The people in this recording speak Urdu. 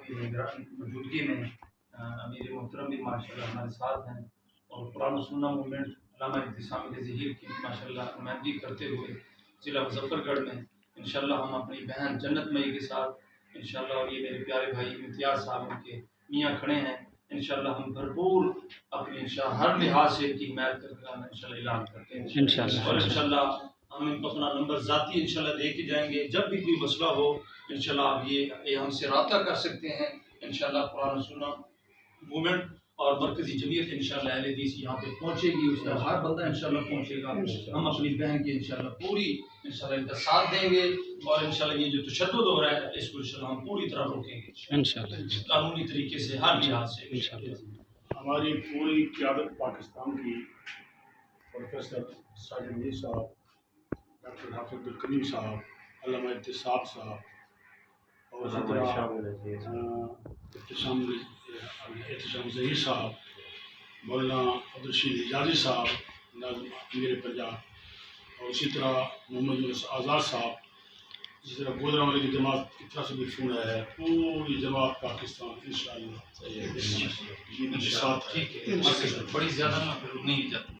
کی موجودگی میں امیر محترم بھی ماشاءاللہ ہمارے ساتھ ہیں، اور قرآن و سنہ موومنٹ علامہ ابتسام کے ظہیر کی ماشاءاللہ نمائندگی کرتے ہوئے ضلع مظفر گڑھ میں انشاءاللہ ہم اپنی بہن جنت مئی کے ساتھ انشاءاللہ، اور یہ میرے پیارے بھائی امتیاز صاحب ان کے میاں کھڑے ہیں، انشاءاللہ ہم بھرپور اپنی ہر لحاظ سے ان کی حمایت کر انشاءاللہ اعلان کرتے ہیں اور انشاءاللہ ہم ان کو اپنا نمبر ذاتی انشاءاللہ دے کے جائیں گے، جب بھی کوئی مسئلہ ہو انشاءاللہ آپ یہ ہم سے رابطہ کر سکتے ہیں انشاءاللہ۔ قرآن و سنہ موومنٹ اور مرکزی جمعیت انشاءاللہ اہل حدیث یہاں پہ پہنچے گی، اس کا ہر بندہ انشاءاللہ پہنچے گا، ہم اپنی بہن کی انشاءاللہ پوری انشاءاللہ ان کا ساتھ دیں گے، اور انشاءاللہ یہ جو تشدد ہو رہا ہے اس کو انشاءاللہ ہم پوری طرح روکیں گے انشاءاللہ، قانونی طریقے سے ہر لحاظ سے انشاءاللہ۔ ہماری پوری قیادت پاکستان کی، پروفیسر ساجد میر صاحب، ڈاکٹر حافظ عبدالکریم صاحب، علامہ ابتسام صاحب، اور اسی طرح احتشام ظہیر صاحب، مولانا عبدالرشید حجازی صاحب ناظم امیر پنجاب، اور اسی طرح محمد یونس آزاد صاحب، اسی طرح گوجرانوالے کی جماعت کی طرف سے بھی فون آیا ہے، پوری جماعت پاکستان انشاءاللہ ٹھیک ہے، بڑی زیادہ نہیں جاتی۔